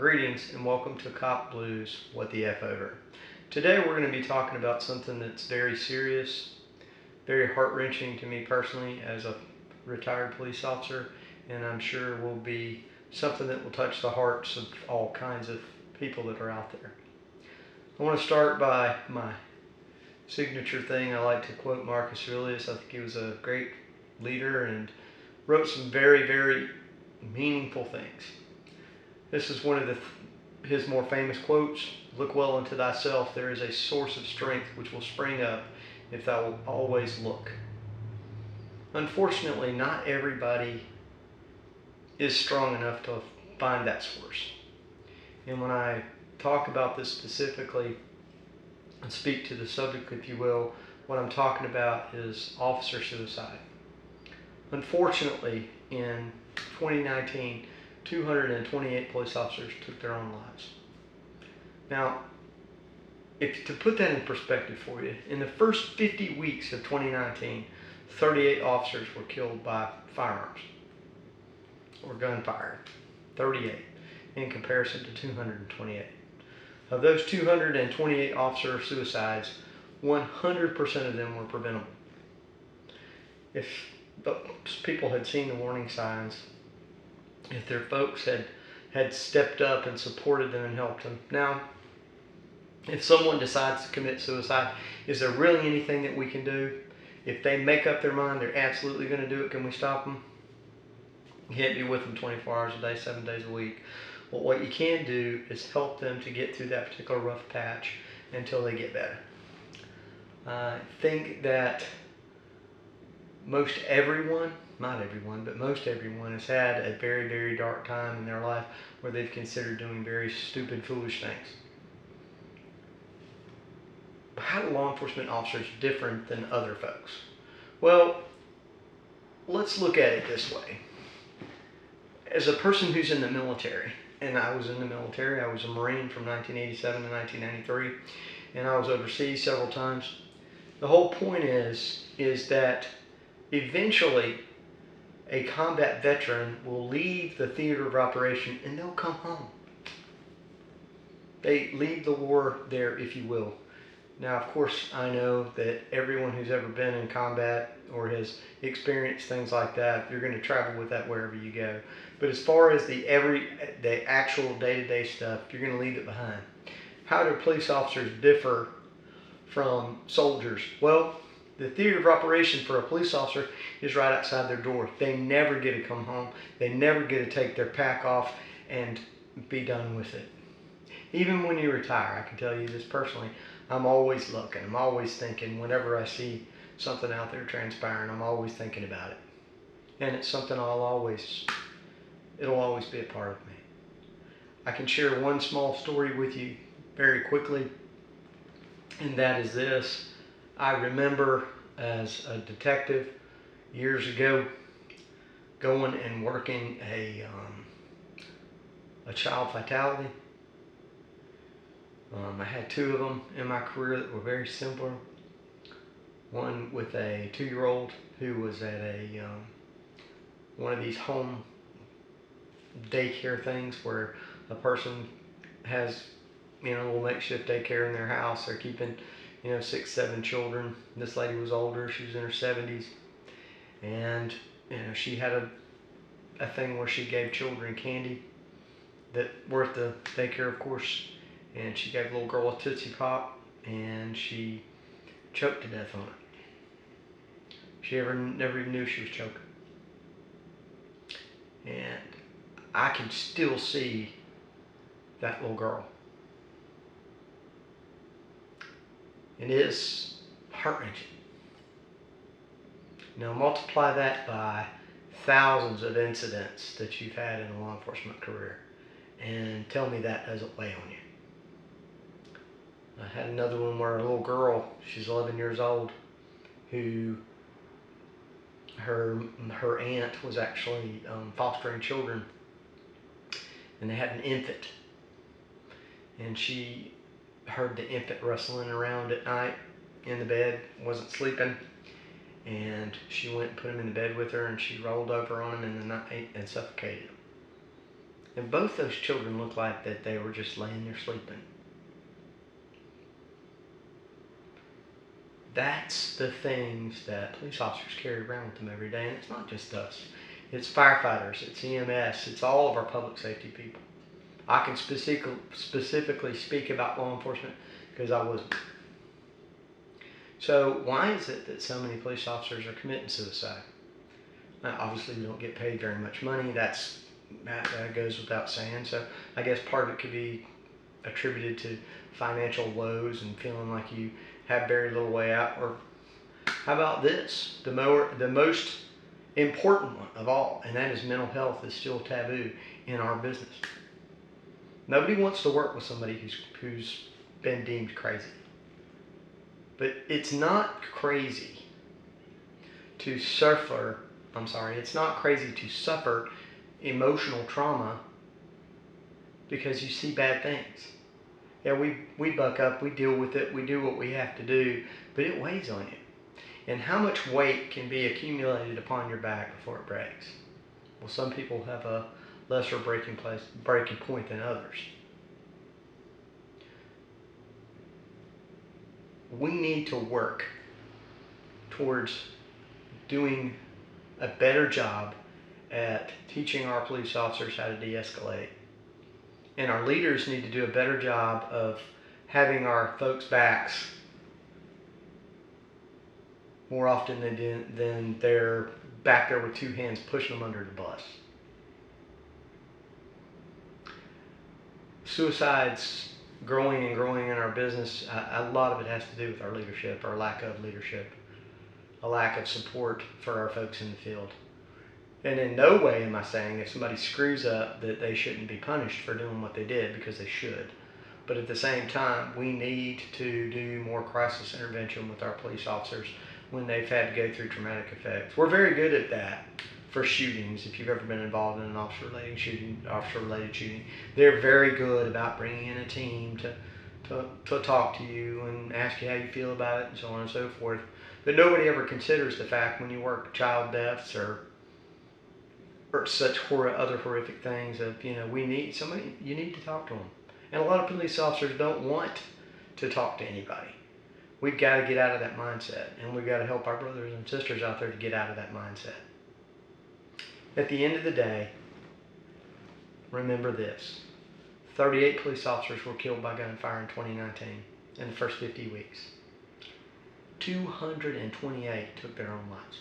Greetings and welcome to CopBLUE's What the F Over. Today we're going to be talking about something that's very serious, very heart-wrenching to me personally as a retired police officer, and I'm sure will be something that will touch the hearts of all kinds of people that are out there. I want to start by my signature thing. I like to quote Marcus Aurelius. I think he was a great leader and wrote some very, very meaningful things. This is one of his more famous quotes. Look well into thyself. There is a source of strength which will spring up if thou wilt always look. Unfortunately, not everybody is strong enough to find that source. And when I talk about this specifically and speak to the subject, if you will, what I'm talking about is officer suicide. Unfortunately, in 2019, 228 police officers took their own lives. Now, to put that in perspective for you, in the first 50 weeks of 2019, 38 officers were killed by firearms or gunfire. 38 in comparison to 228. Of those 228 officer suicides, 100% of them were preventable. If people had seen the warning signs, if their folks had stepped up and supported them and helped them. Now, if someone decides to commit suicide, is there really anything that we can do? If they make up their mind they're absolutely going to do it, can we stop them? You can't be with them 24 hours a day, 7 days a week. But what you can do is help them to get through that particular rough patch until they get better. I think that most everyone, not everyone, but most everyone has had a very, very dark time in their life where they've considered doing very stupid, foolish things. How do law enforcement officers different than other folks? Well, let's look at it this way. As a person who's in the military, and I was in the military, I was a Marine from 1987 to 1993, and I was overseas several times. The whole point is that eventually a combat veteran will leave the theater of operation and they'll come home. They leave the war there, if you will. Now, of course, I know that everyone who's ever been in combat or has experienced things like that, you're going to travel with that wherever you go. But as far as the actual day-to-day stuff, you're going to leave it behind. How do police officers differ from soldiers? Well, the theater of operation for a police officer is right outside their door. They never get to come home. They never get to take their pack off and be done with it. Even when you retire, I can tell you this personally, I'm always looking. I'm always thinking whenever I see something out there transpiring, I'm always thinking about it. And it's something it'll always be a part of me. I can share one small story with you very quickly, and that is this. I remember as a detective years ago going and working a child fatality. I had two of them in my career that were very similar. One with a 2-year-old who was at a one of these home daycare things where a person has a little makeshift daycare in their house. They're keeping 6, 7 children. This lady was older. She was in her 70s. And, she had a thing where she gave children candy that were at the daycare, of course. And she gave a little girl a Tootsie Pop, and she choked to death on it. She never even knew she was choking. And I can still see that little girl. It is heart-wrenching. Now multiply that by thousands of incidents that you've had in a law enforcement career, and tell me that doesn't weigh on you. I had another one where a little girl, she's 11 years old, who her aunt was actually fostering children, and they had an infant, and she heard the infant rustling around at night in the bed, wasn't sleeping, and she went and put him in the bed with her, and she rolled over on him in the night and suffocated him. And both those children looked like that they were just laying there sleeping. That's the things that police officers carry around with them every day. And it's not just us. It's firefighters, it's EMS, it's all of our public safety people. I can specifically speak about law enforcement because I wasn't. So why is it that so many police officers are committing suicide? Now, obviously, we don't get paid very much money. That goes without saying. So I guess part of it could be attributed to financial woes and feeling like you have very little way out. Or how about this? The most important one of all, and that is mental health is still taboo in our business. Nobody wants to work with somebody who's been deemed crazy. But it's not crazy to suffer. It's not crazy to suffer emotional trauma because you see bad things. Yeah, we buck up, we deal with it, we do what we have to do, but it weighs on you. And how much weight can be accumulated upon your back before it breaks? Well, some people have a lesser breaking point than others. We need to work towards doing a better job at teaching our police officers how to de-escalate. And our leaders need to do a better job of having our folks' backs more often than they're back there with two hands pushing them under the bus. Suicides growing and growing in our business, a lot of it has to do with our leadership, our lack of leadership, a lack of support for our folks in the field. And in no way am I saying if somebody screws up that they shouldn't be punished for doing what they did, because they should. But at the same time, we need to do more crisis intervention with our police officers when they've had to go through traumatic effects. We're very good at that for shootings. If you've ever been involved in an officer-related shooting, they're very good about bringing in a team to talk to you and ask you how you feel about it and so on and so forth. But nobody ever considers the fact when you work child deaths or such other horrific things of, we need somebody, you need to talk to them. And a lot of police officers don't want to talk to anybody. We've got to get out of that mindset, and we've got to help our brothers and sisters out there to get out of that mindset. At the end of the day, remember this. 38 police officers were killed by gunfire in 2019 in the first 50 weeks. 228 took their own lives.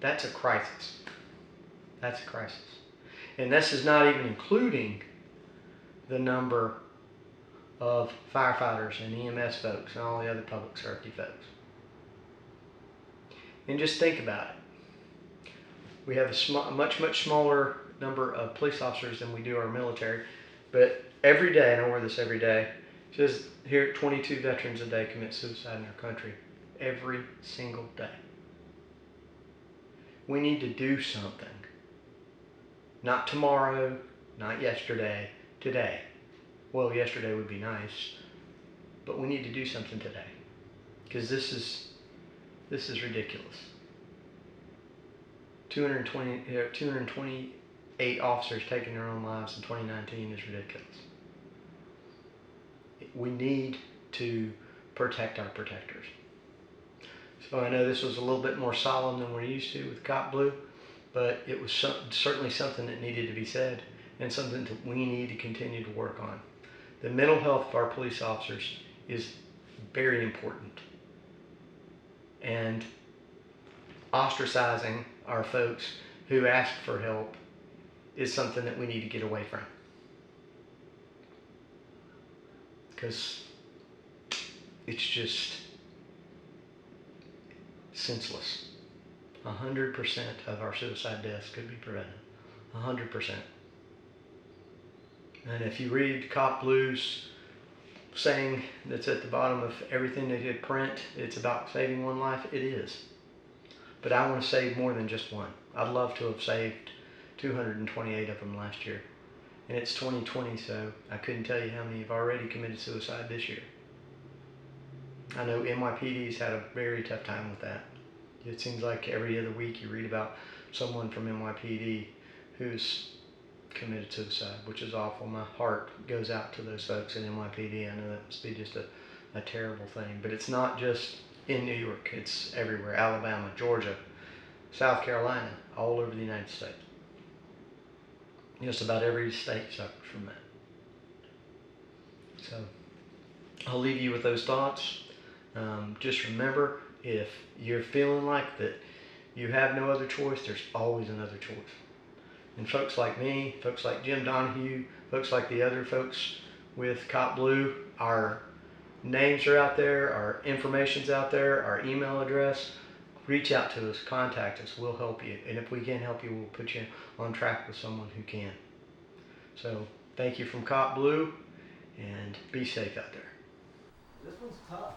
That's a crisis. That's a crisis. And this is not even including the number of firefighters and EMS folks and all the other public safety folks. And just think about it. We have a much smaller number of police officers than we do our military, but every day, and I wear this every day, it says here 22 veterans a day commit suicide in our country. Every single day. We need to do something. Not tomorrow, not yesterday, today. Well, yesterday would be nice, but we need to do something today, because this is ridiculous. 228 officers taking their own lives in 2019 is ridiculous. We need to protect our protectors. So I know this was a little bit more solemn than we're used to with CopBLue, but it was certainly something that needed to be said and something that we need to continue to work on. The mental health of our police officers is very important. And ostracizing our folks who ask for help is something that we need to get away from. Because it's just senseless. 100% of our suicide deaths could be prevented. 100%. And if you read CopBlue's saying that's at the bottom of everything they did print, it's about saving one life. It is. But I want to save more than just one. I'd love to have saved 228 of them last year. And it's 2020, so I couldn't tell you how many have already committed suicide this year. I know NYPD's had a very tough time with that. It seems like every other week you read about someone from NYPD who's committed suicide, which is awful. My heart goes out to those folks in NYPD. I know that must be just a terrible thing. But it's not just in New York. It's everywhere. Alabama, Georgia, South Carolina, all over the United States. Just about every state suffers from that. So I'll leave you with those thoughts. Just remember, if you're feeling like that you have no other choice, there's always another choice. And folks like me, folks like Jim Donahue, folks like the other folks with CopBLue, our names are out there, our information's out there, our email address. Reach out to us, contact us, we'll help you. And if we can help you, we'll put you on track with someone who can. So thank you from CopBLue, and be safe out there. This one's tough.